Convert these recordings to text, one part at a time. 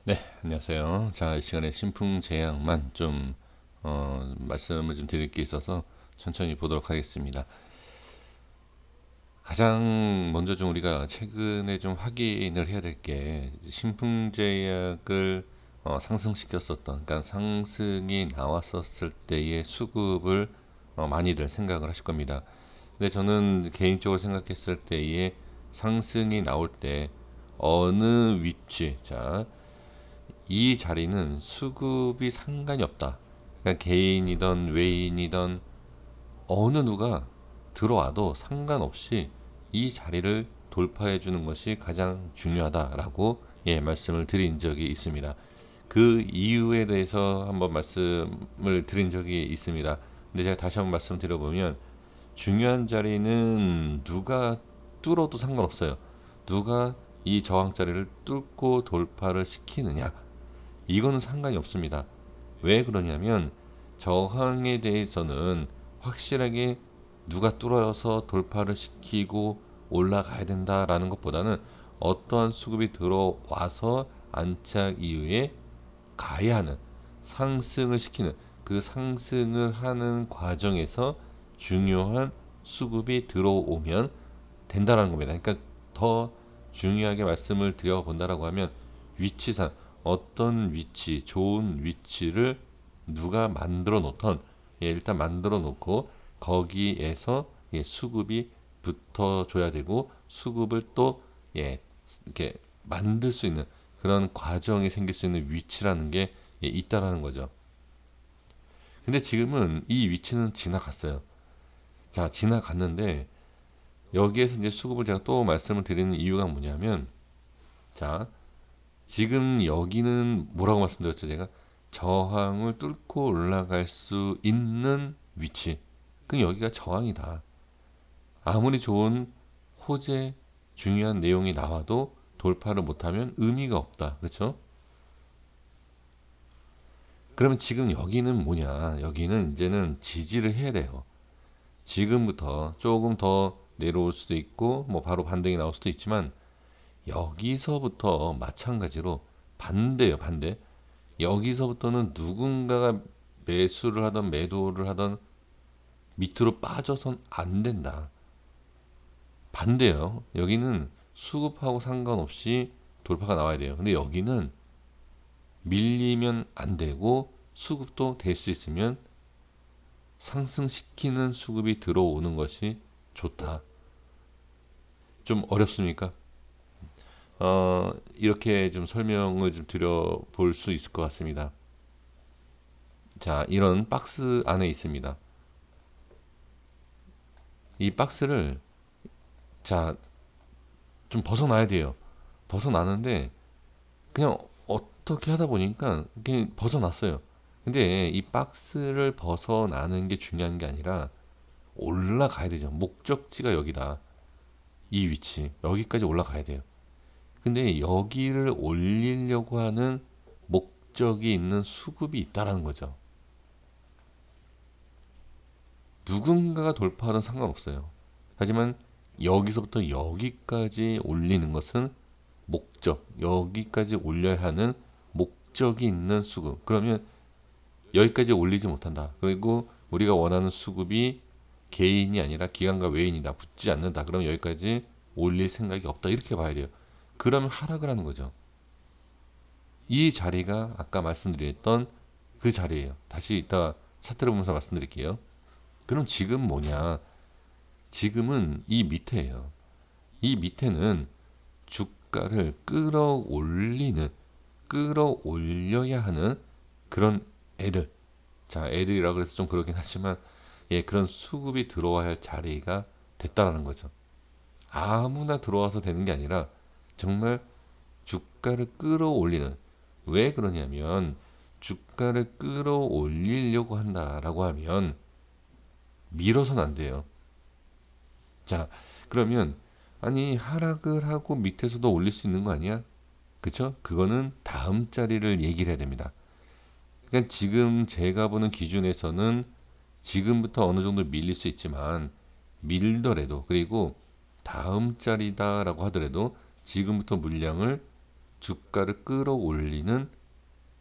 네, 안녕하세요. 자, 이 시간에 신풍제약만 좀 말씀을 좀 드릴 게 있어서 천천히 보도록 하겠습니다. 가장 먼저 좀 우리가 최근에 좀 확인을 해야 될 게 신풍제약을 상승시켰었던, 그러니까 상승이 나왔었을 때의 수급을 많이들 생각을 하실 겁니다. 근데 저는 개인적으로 생각했을 때의 상승이 나올 때 어느 위치, 자, 이 자리는 수급이 상관이 없다. 그러니까 개인이든 외인이든 어느 누가 들어와도 상관없이 이 자리를 돌파해 주는 것이 가장 중요하다라고 말씀을 드린 적이 있습니다. 그 이유에 대해서 한번 말씀을 드린 적이 있습니다. 근데 제가 다시 한번 말씀드려보면 중요한 자리는 누가 뚫어도 상관없어요. 누가 이 저항 자리를 뚫고 돌파를 시키느냐, 이거는 상관이 없습니다. 왜 그러냐면 저항에 대해서는 확실하게 누가 뚫어서 돌파를 시키고 올라가야 된다라는 것보다는 어떠한 수급이 들어와서 안착 이후에 가야 하는, 상승을 시키는, 그 상승을 하는 과정에서 중요한 수급이 들어오면 된다라는 겁니다. 그러니까 더 중요하게 말씀을 드려본다라고 하면 위치상 어떤 위치, 좋은 위치를 누가 만들어 놓던, 일단 만들어 놓고 거기에서 수급이 붙어줘야 되고 수급을 또 이렇게 만들 수 있는 그런 과정이 생길 수 있는 위치라는 게 있다라는 거죠. 근데 지금은 이 위치는 지나갔어요. 자, 지나갔는데 여기에서 이제 수급을 제가 또 말씀을 드리는 이유가 뭐냐면, 자, 지금 여기는 뭐라고 말씀드렸죠? 제가 저항을 뚫고 올라갈 수 있는 위치. 그럼 여기가 저항이다. 아무리 좋은 호재, 중요한 내용이 나와도 돌파를 못하면 의미가 없다. 그렇죠? 그러면 지금 여기는 뭐냐? 여기는 이제는 지지를 해야 돼요. 지금부터 조금 더 내려올 수도 있고, 뭐 바로 반등이 나올 수도 있지만, 여기서부터 마찬가지로 반대예요, 반대. 여기서부터는 누군가가 매수를 하던 매도를 하던 밑으로 빠져선 안 된다. 반대예요. 여기는 수급하고 상관없이 돌파가 나와야 돼요. 근데 여기는 밀리면 안 되고 수급도 될 수 있으면 상승시키는 수급이 들어오는 것이 좋다. 좀 어렵습니까? 이렇게 좀 설명을 좀 드려볼 수 있을 것 같습니다. 자, 이런 박스 안에 있습니다. 이 박스를, 자, 좀 벗어나야 돼요. 벗어나는데 그냥 어떻게 하다 보니까 그냥 벗어났어요. 근데 이 박스를 벗어나는 게 중요한 게 아니라 올라가야 되죠. 목적지가 여기다. 이 위치. 여기까지 올라가야 돼요. 근데 여기를 올리려고 하는 목적이 있는 수급이 있다라는 거죠. 누군가가 돌파하든 상관없어요. 하지만 여기서부터 여기까지 올리는 것은 목적, 여기까지 올려야 하는 목적이 있는 수급. 그러면 여기까지 올리지 못한다. 그리고 우리가 원하는 수급이 개인이 아니라 기관과 외인이다. 붙지 않는다. 그러면 여기까지 올릴 생각이 없다. 이렇게 봐야 돼요. 그러면 하락을 하는 거죠. 이 자리가 아까 말씀드렸던 그 자리예요. 다시 이따 차트를 보면서 말씀드릴게요. 그럼 지금 뭐냐? 지금은 이 밑에예요. 이 밑에는 주가를 끌어올려야 하는 그런 애들. 자, 애들이라 그래서 좀 그러긴 하지만, 그런 수급이 들어와야 할 자리가 됐다라는 거죠. 아무나 들어와서 되는 게 아니라 정말 주가를 끌어올리는, 왜 그러냐면 주가를 끌어올리려고 한다라고 하면 밀어서는 안 돼요. 자, 그러면 아니 하락을 하고 밑에서도 올릴 수 있는 거 아니야? 그쵸? 그거는 다음 자리를 얘기를 해야 됩니다. 그러니까 지금 제가 보는 기준에서는 지금부터 어느 정도 밀릴 수 있지만, 밀더라도, 그리고 다음 자리다라고 하더라도 지금부터 물량을 주가를 끌어올리는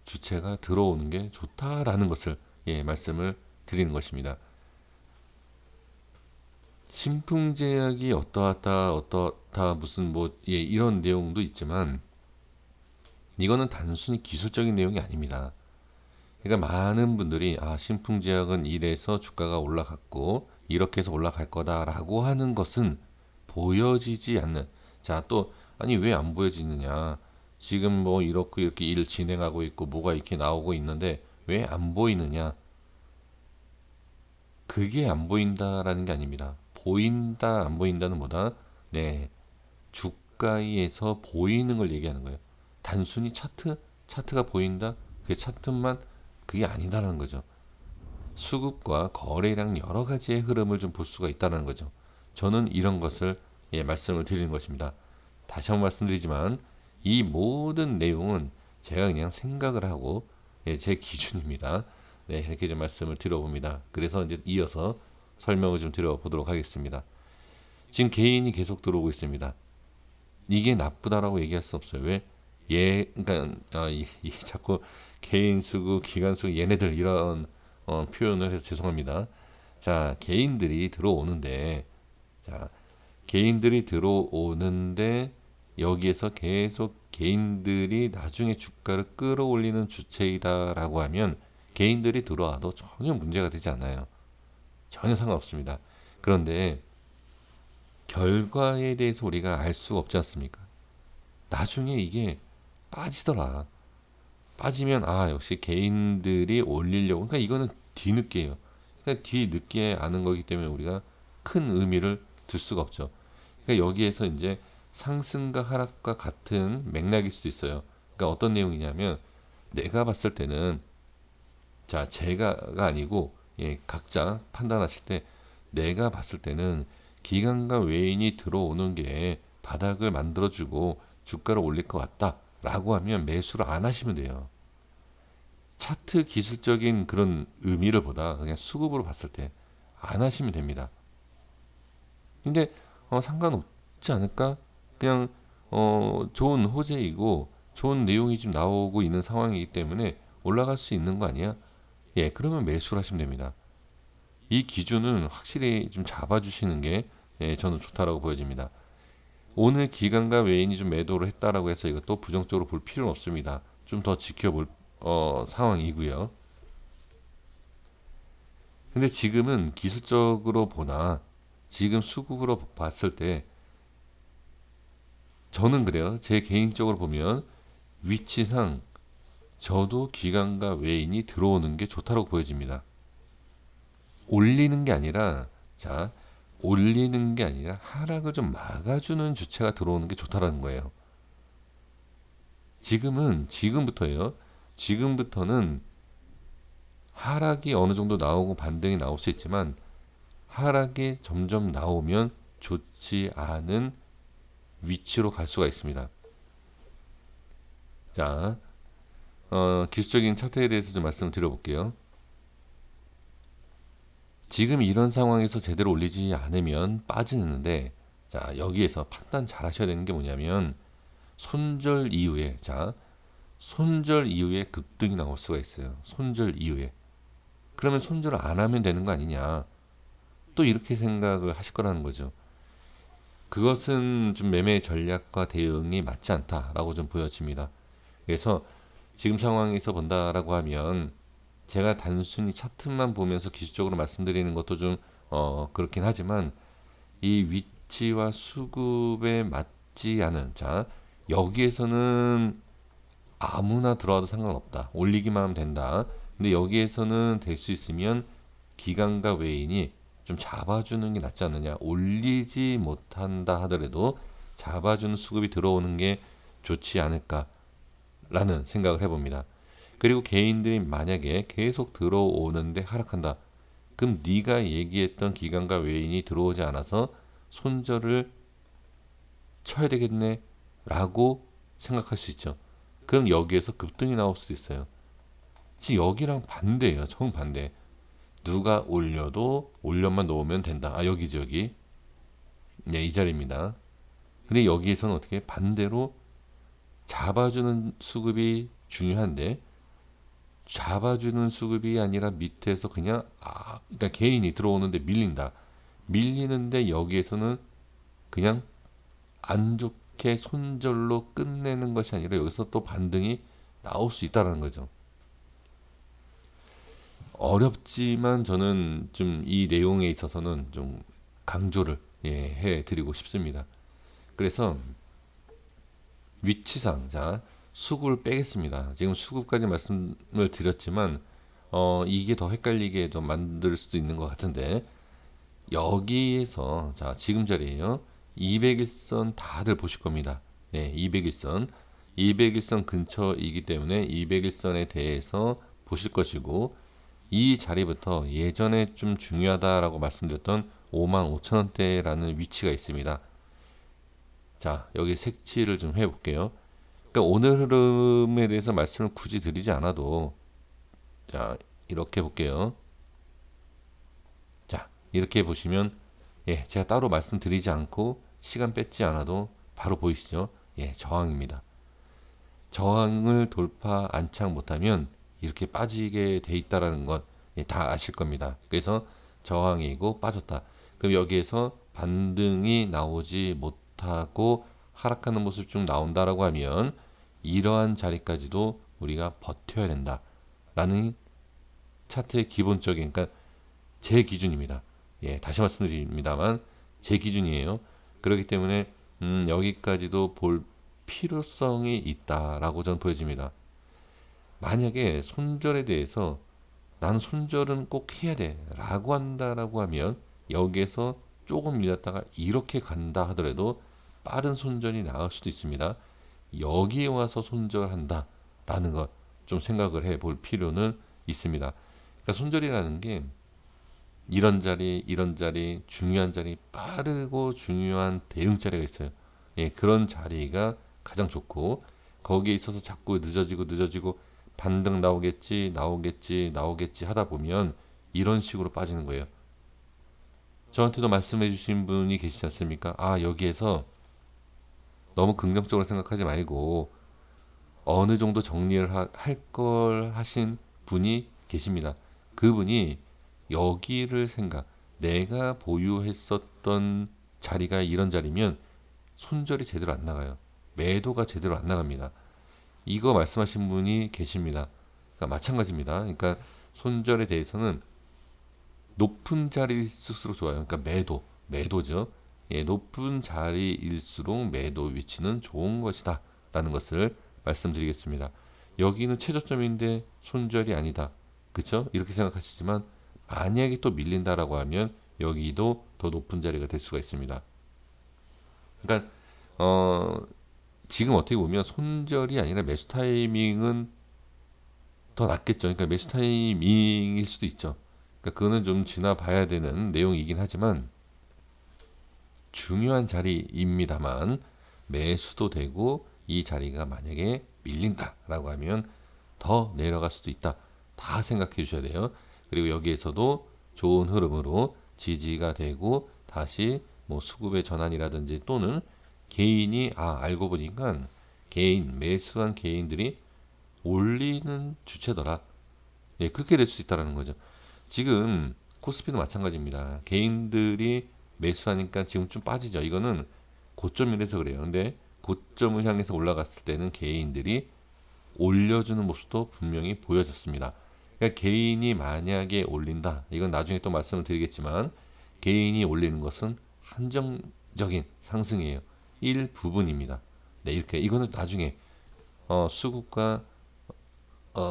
주체가 들어오는 게 좋다라는 것을 말씀을 드리는 것입니다. 신풍제약이 어떠하다 무슨 이런 내용도 있지만 이거는 단순히 기술적인 내용이 아닙니다. 그러니까 많은 분들이 신풍제약은 이래서 주가가 올라갔고 이렇게 해서 올라갈 거다라고 하는 것은 보여지지 않는, 자, 또 아니 왜 안 보여지느냐, 지금 뭐 이렇게 일 진행하고 있고 뭐가 이렇게 나오고 있는데 왜 안 보이느냐, 그게 안 보인다라는 게 아닙니다. 보인다 안 보인다는 보다 주가에서 보이는 걸 얘기하는 거예요. 단순히 차트가 보인다, 그 차트만 그게 아니다라는 거죠. 수급과 거래량 여러 가지의 흐름을 좀 볼 수가 있다는 거죠. 저는 이런 것을 말씀을 드리는 것입니다. 다시 한번 말씀드리지만 이 모든 내용은 제가 그냥 생각을 하고 제 기준입니다. 이렇게 좀 말씀을 드려봅니다. 그래서 이제 이어서 설명을 좀 드려보도록 하겠습니다. 지금 개인이 계속 들어오고 있습니다. 이게 나쁘다라고 얘기할 수 없어요. 왜? 그러니까 자꾸 개인 수급, 기관 수급, 얘네들 이런 표현을 해서 죄송합니다. 자, 개인들이 들어오는데 여기에서 계속 개인들이 나중에 주가를 끌어올리는 주체이다라고 하면 개인들이 들어와도 전혀 문제가 되지 않아요. 전혀 상관없습니다. 그런데 결과에 대해서 우리가 알 수가 없지 않습니까? 나중에 이게 빠지더라. 빠지면 역시 개인들이 올리려고. 그러니까 이거는 뒤늦게예요. 그러니까 뒤늦게 아는 거기 때문에 우리가 큰 의미를 둘 수가 없죠. 그러니까 여기에서 이제 상승과 하락과 같은 맥락일 수도 있어요. 그러니까 어떤 내용이냐면 내가 봤을 때는, 자, 제가가 아니고 각자 판단하실 때 내가 봤을 때는 기관과 외인이 들어오는 게 바닥을 만들어주고 주가를 올릴 것 같다라고 하면 매수를 안 하시면 돼요. 차트 기술적인 그런 의미를 보다 그냥 수급으로 봤을 때 안 하시면 됩니다. 근데 상관없지 않을까? 그냥 좋은 호재이고 좋은 내용이 좀 나오고 있는 상황이기 때문에 올라갈 수 있는 거 아니야? 그러면 매수를 하시면 됩니다. 이 기준은 확실히 좀 잡아주시는 게 저는 좋다라고 보여집니다. 오늘 기관과 외인이 좀 매도를 했다라고 해서 이것도 부정적으로 볼 필요는 없습니다. 좀 더 지켜볼 상황이고요. 근데 지금은 기술적으로 보나 지금 수급으로 봤을 때 저는 그래요. 제 개인적으로 보면 위치상 저도 기관과 외인이 들어오는 게 좋다고 보여집니다. 올리는 게 아니라, 자, 올리는 게 아니라 하락을 좀 막아주는 주체가 들어오는 게 좋다라는 거예요. 지금부터예요. 지금부터는 하락이 어느 정도 나오고 반등이 나올 수 있지만 하락이 점점 나오면 좋지 않은 위치로 갈 수가 있습니다. 자, 기술적인 차트에 대해서 좀 말씀을 드려볼게요. 지금 이런 상황에서 제대로 올리지 않으면 빠지는데, 자, 여기에서 판단 잘 하셔야 되는 게 뭐냐면 손절 이후에 급등이 나올 수가 있어요. 손절 이후에. 그러면 손절을 안 하면 되는 거 아니냐, 또 이렇게 생각을 하실 거라는 거죠. 그것은 좀 매매 전략과 대응이 맞지 않다라고 좀 보여집니다. 그래서 지금 상황에서 본다라고 하면 제가 단순히 차트만 보면서 기술적으로 말씀드리는 것도 좀 그렇긴 하지만 이 위치와 수급에 맞지 않은, 자, 여기에서는 아무나 들어와도 상관없다, 올리기만 하면 된다. 근데 여기에서는 될 수 있으면 기관과 외인이 좀 잡아주는 게 낫지 않느냐, 올리지 못한다 하더라도 잡아주는 수급이 들어오는 게 좋지 않을까라는 생각을 해봅니다. 그리고 개인들이 만약에 계속 들어오는데 하락한다, 그럼 네가 얘기했던 기관과 외인이 들어오지 않아서 손절을 쳐야 되겠네 라고 생각할 수 있죠. 그럼 여기에서 급등이 나올 수도 있어요. 지금 여기랑 반대예요. 정반대. 누가 올려도 올려만 놓으면 된다. 여기죠, 여기. 이 자리입니다. 근데 여기에서는 어떻게 반대로 잡아주는 수급이 중요한데 잡아주는 수급이 아니라 밑에서 그냥 그러니까 개인이 들어오는데 밀린다. 밀리는데 여기에서는 그냥 안 좋게 손절로 끝내는 것이 아니라 여기서 또 반등이 나올 수 있다는 거죠. 어렵지만 저는 좀 이 내용에 있어서는 좀 강조를 해드리고 싶습니다. 그래서 위치상 자 수급을 빼겠습니다. 지금 수급까지 말씀을 드렸지만 이게 더 헷갈리게 좀 만들 수도 있는 것 같은데 여기에서 자 지금 자리에요. 200일선 다들 보실 겁니다. 네, 200일선 근처이기 때문에 200일선에 대해서 보실 것이고 이 자리부터 예전에 좀 중요하다라고 말씀드렸던 55,000원대라는 위치가 있습니다. 자, 여기 색칠을 좀 해볼게요. 그러니까 오늘 흐름에 대해서 말씀을 굳이 드리지 않아도 자, 이렇게 볼게요. 자, 이렇게 보시면 제가 따로 말씀드리지 않고 시간 뺏지 않아도 바로 보이시죠? 저항입니다. 저항을 돌파 안착 못하면 이렇게 빠지게 돼 있다라는 건 다 아실 겁니다. 그래서 저항이고 빠졌다. 그럼 여기에서 반등이 나오지 못하고 하락하는 모습 쭉 나온다라고 하면 이러한 자리까지도 우리가 버텨야 된다라는 차트의 기본적인 그러니까 제 기준입니다. 다시 말씀드립니다만 제 기준이에요. 그렇기 때문에 여기까지도 볼 필요성이 있다라고 저는 보여집니다. 만약에 손절에 대해서 나는 손절은 꼭 해야 돼 라고 한다라고 하면 여기에서 조금 밀렸다가 이렇게 간다 하더라도 빠른 손절이 나올 수도 있습니다. 여기에 와서 손절한다 라는 것 좀 생각을 해볼 필요는 있습니다. 그러니까 손절이라는 게 이런 자리 중요한 자리 빠르고 중요한 대응 자리가 있어요. 그런 자리가 가장 좋고 거기에 있어서 자꾸 늦어지고 반등 나오겠지 하다 보면 이런 식으로 빠지는 거예요. 저한테도 말씀해 주신 분이 계시지 않습니까? 여기에서 너무 긍정적으로 생각하지 말고 어느 정도 정리를 할 걸 하신 분이 계십니다. 그분이 여기를 내가 보유했었던 자리가 이런 자리면 손절이 제대로 안 나가요. 매도가 제대로 안 나갑니다. 이거 말씀하신 분이 계십니다. 그러니까 마찬가지입니다. 그러니까 손절에 대해서는 높은 자리일수록 좋아요. 그러니까 매도죠. 높은 자리일수록 매도 위치는 좋은 것이다. 라는 것을 말씀드리겠습니다. 여기는 최저점인데 손절이 아니다. 그쵸? 이렇게 생각하시지만 만약에 또 밀린다라고 하면 여기도 더 높은 자리가 될 수가 있습니다. 그러니까 지금 어떻게 보면 손절이 아니라 매수 타이밍은 더 낫겠죠. 그러니까 매수 타이밍일 수도 있죠. 그러니까 그거는 좀 지나봐야 되는 내용이긴 하지만 중요한 자리입니다만 매수도 되고 이 자리가 만약에 밀린다라고 하면 더 내려갈 수도 있다. 다 생각해 주셔야 돼요. 그리고 여기에서도 좋은 흐름으로 지지가 되고 다시 뭐 수급의 전환이라든지 또는 개인이 알고 보니까 매수한 개인들이 올리는 주체더라. 그렇게 될 수 있다라는 거죠. 지금 코스피도 마찬가지입니다. 개인들이 매수하니까 지금 좀 빠지죠. 이거는 고점이라서 그래요. 근데 고점을 향해서 올라갔을 때는 개인들이 올려주는 모습도 분명히 보여졌습니다. 그러니까 개인이 만약에 올린다. 이건 나중에 또 말씀을 드리겠지만 개인이 올리는 것은 한정적인 상승이에요. 일부분입니다. 이렇게 이거는 나중에 수급과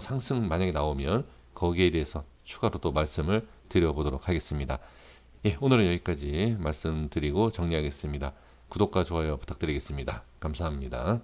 상승 만약에 나오면 거기에 대해서 추가로 또 말씀을 드려보도록 하겠습니다. 오늘은 여기까지 말씀드리고 정리하겠습니다. 구독과 좋아요 부탁드리겠습니다. 감사합니다.